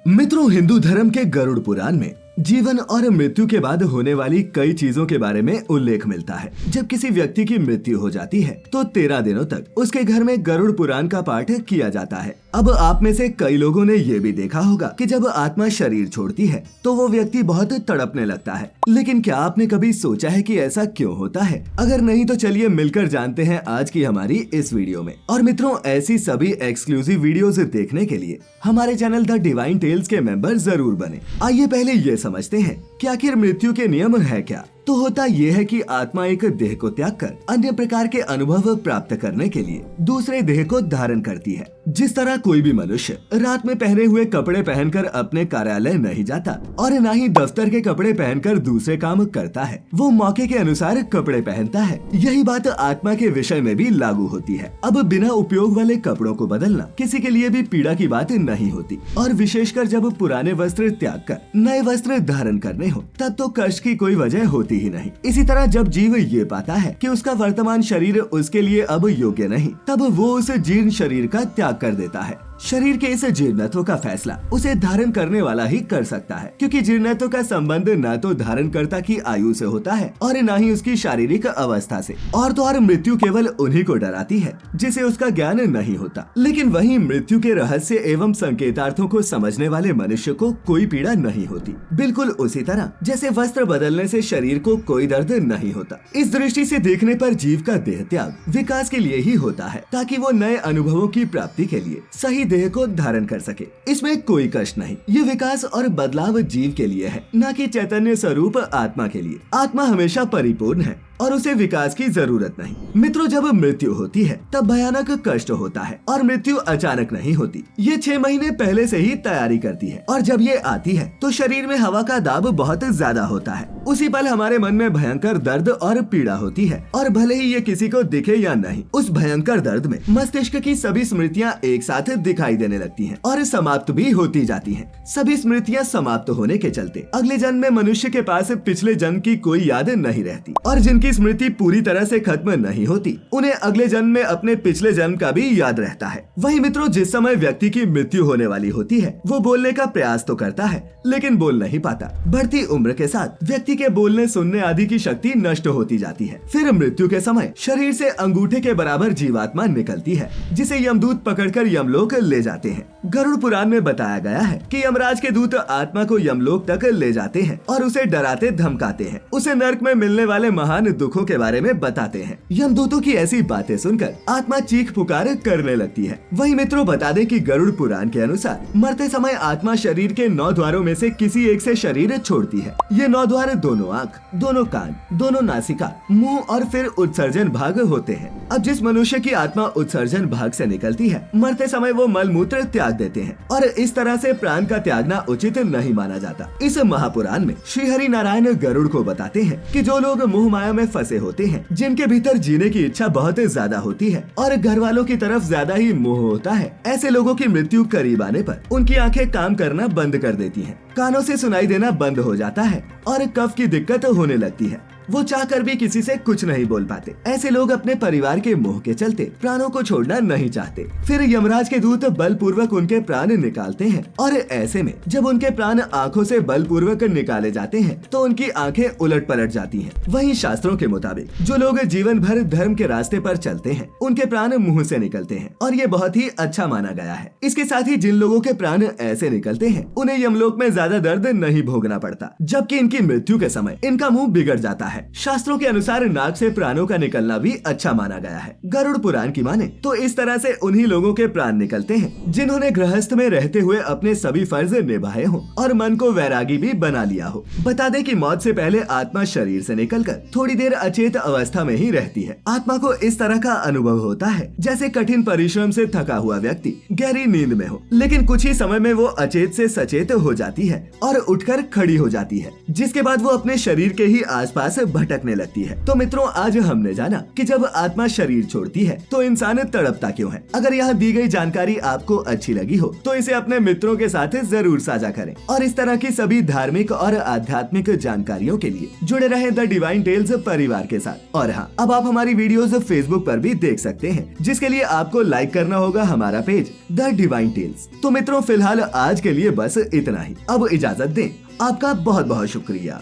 मित्रों, हिंदू धर्म के गरुड़ पुराण में जीवन और मृत्यु के बाद होने वाली कई चीजों के बारे में उल्लेख मिलता है। जब किसी व्यक्ति की मृत्यु हो जाती है तो 13 दिनों तक उसके घर में गरुड़ पुराण का पाठ किया जाता है। अब आप में से कई लोगों ने ये भी देखा होगा कि जब आत्मा शरीर छोड़ती है तो वो व्यक्ति बहुत तड़पने लगता है। लेकिन क्या आपने कभी सोचा है कि ऐसा क्यों होता है? अगर नहीं तो चलिए मिलकर जानते हैं आज की हमारी इस वीडियो में। और मित्रों, ऐसी सभी एक्सक्लूसिव वीडियोस देखने के लिए हमारे चैनल द डिवाइन टेल्स के मेंबर जरूर बने। आइए पहले ये समझते हैं कि आखिर मृत्यु के नियम है क्या। तो होता यह है कि आत्मा एक देह को त्याग कर अन्य प्रकार के अनुभव प्राप्त करने के लिए दूसरे देह को धारण करती है। जिस तरह कोई भी मनुष्य रात में पहने हुए कपड़े पहनकर अपने कार्यालय नहीं जाता और न ही दफ्तर के कपड़े पहनकर दूसरे काम करता है, वो मौके के अनुसार कपड़े पहनता है। यही बात आत्मा के विषय में भी लागू होती है। अब बिना उपयोग वाले कपड़ों को बदलना किसी के लिए भी पीड़ा की बात नहीं होती, और विशेषकर जब पुराने वस्त्र त्याग कर नए वस्त्र धारण करने हो तब तो कष्ट की कोई वजह होती ही नहीं। इसी तरह जब जीव ये पाता है कि उसका वर्तमान शरीर उसके लिए अब योग्य नहीं, तब वो उस जीर्ण शरीर का त्याग कर देता है। शरीर के इस जीर्णत्व का फैसला उसे धारण करने वाला ही कर सकता है, क्योंकि जीर्णत्व का संबंध न तो धारणकर्ता की आयु से होता है और न ही उसकी शारीरिक अवस्था से। और तो और मृत्यु केवल उन्हीं को डराती है जिसे उसका ज्ञान नहीं होता। लेकिन वहीं मृत्यु के रहस्य एवं संकेतार्थों को समझने वाले मनुष्य को कोई पीड़ा नहीं होती, बिल्कुल उसी तरह जैसे वस्त्र बदलने से शरीर को कोई दर्द नहीं होता। इस दृष्टि से देखने पर जीव का देह त्याग विकास के लिए ही होता है, ताकि वो नए अनुभवों की प्राप्ति के लिए सही देह को धारण कर सके। इसमें कोई कष्ट नहीं। ये विकास और बदलाव जीव के लिए है, न कि चैतन्य स्वरूप आत्मा के लिए। आत्मा हमेशा परिपूर्ण है और उसे विकास की जरूरत नहीं। मित्रों, जब मृत्यु होती है तब भयानक कष्ट होता है, और मृत्यु अचानक नहीं होती। ये 6 महीने पहले से ही तैयारी करती है, और जब ये आती है तो शरीर में हवा का दाब बहुत ज्यादा होता है। उसी पल हमारे मन में भयंकर दर्द और पीड़ा होती है, और भले ही ये किसी को दिखे या नहीं, उस भयंकर दर्द में मस्तिष्क की सभी स्मृतियाँ एक साथ दिखाई देने लगती हैं और समाप्त भी होती जाती हैं। सभी स्मृतियाँ समाप्त होने के चलते अगले जन्म में मनुष्य के पास पिछले जन्म की कोई याद नहीं रहती, और जिनकी स्मृति पूरी तरह से खत्म नहीं होती उन्हें अगले जन्म में अपने पिछले जन्म का भी याद रहता है। वही मित्रों, जिस समय व्यक्ति की मृत्यु होने वाली होती है वो बोलने का प्रयास तो करता है लेकिन बोल नहीं पाता। बढ़ती उम्र के साथ व्यक्ति के बोलने सुनने आदि की शक्ति नष्ट होती जाती है। फिर मृत्यु के समय शरीर से अंगूठे के बराबर जीवात्मा निकलती है, जिसे यमदूत पकड़कर यमलोक ले जाते हैं। गरुड़ पुराण में बताया गया है कि यमराज के दूत आत्मा को यमलोक तक ले जाते हैं और उसे डराते धमकाते हैं, उसे नर्क में मिलने वाले महान दुखों के बारे में बताते हैं। यमदूतों की ऐसी बातें सुनकर आत्मा चीख पुकार करने लगती है। वही मित्रों, बता दें कि गरुड़ पुराण के अनुसार मरते समय आत्मा शरीर के 9 द्वारों में से किसी एक से शरीर छोड़ती है। ये 9 द्वार दोनों आँख, दोनों कान, दोनों नासिका, मुंह और फिर उत्सर्जन भाग होते हैं। अब जिस मनुष्य की आत्मा उत्सर्जन भाग से निकलती है, मरते समय वो मल मूत्र त्याग देते हैं, और इस तरह से प्राण का त्यागना उचित नहीं माना जाता। इस महापुराण में श्री हरि नारायण गरुड़ को बताते हैं कि जो लोग मोह माया में फंसे होते हैं, जिनके भीतर जीने की इच्छा बहुत ज्यादा होती है और घर वालों की तरफ ज्यादा ही मोह होता है, ऐसे लोगों की मृत्यु करीब आने पर उनकी आंखें काम करना बंद कर देती हैं, कानों से सुनाई देना बंद हो जाता है और कफ की दिक्कत होने लगती है। वो चाहकर भी किसी से कुछ नहीं बोल पाते। ऐसे लोग अपने परिवार के मोह के चलते प्राणों को छोड़ना नहीं चाहते। फिर यमराज के दूत बलपूर्वक उनके प्राण निकालते हैं, और ऐसे में जब उनके प्राण आंखों से बलपूर्वक निकाले जाते हैं तो उनकी आंखें उलट पलट जाती हैं। वहीं शास्त्रों के मुताबिक जो लोग जीवन भर धर्म के रास्ते पर चलते हैं उनके प्राण मुंह से निकलते हैं, और ये बहुत ही अच्छा माना गया है। इसके साथ ही जिन लोगों के प्राण ऐसे निकलते हैं उन्हें यमलोक में ज्यादा दर्द नहीं भोगना पड़ता, जबकि इनकी मृत्यु के समय इनका मुंह बिगड़ जाता है। शास्त्रों के अनुसार नाक से प्राणों का निकलना भी अच्छा माना गया है। गरुड़ पुराण की माने तो इस तरह से उन्हीं लोगों के प्राण निकलते हैं जिन्होंने गृहस्थ में रहते हुए अपने सभी फर्ज निभाए हों और मन को वैरागी भी बना लिया हो। बता दें कि मौत से पहले आत्मा शरीर से निकलकर थोड़ी देर अचेत अवस्था में ही रहती है। आत्मा को इस तरह का अनुभव होता है जैसे कठिन परिश्रम से थका हुआ व्यक्ति गहरी नींद में हो, लेकिन कुछ ही समय में वो अचेत से सचेत हो जाती है और उठकर खड़ी हो जाती है, जिसके बाद वो अपने शरीर के ही आसपास भटकने लगती है। तो मित्रों, आज हमने जाना कि जब आत्मा शरीर छोड़ती है तो इंसान तड़पता क्यों है। अगर यहाँ दी गई जानकारी आपको अच्छी लगी हो तो इसे अपने मित्रों के साथ जरूर साझा करें और इस तरह की सभी धार्मिक और आध्यात्मिक जानकारियों के लिए जुड़े रहें द डिवाइन टेल्स परिवार के साथ। और हाँ, अब आप हमारी वीडियोस फेसबुक पर भी देख सकते हैं, जिसके लिए आपको लाइक करना होगा हमारा पेज द डिवाइन टेल्स। तो मित्रों, फिलहाल आज के लिए बस इतना ही। अब इजाजत दें। आपका बहुत बहुत शुक्रिया।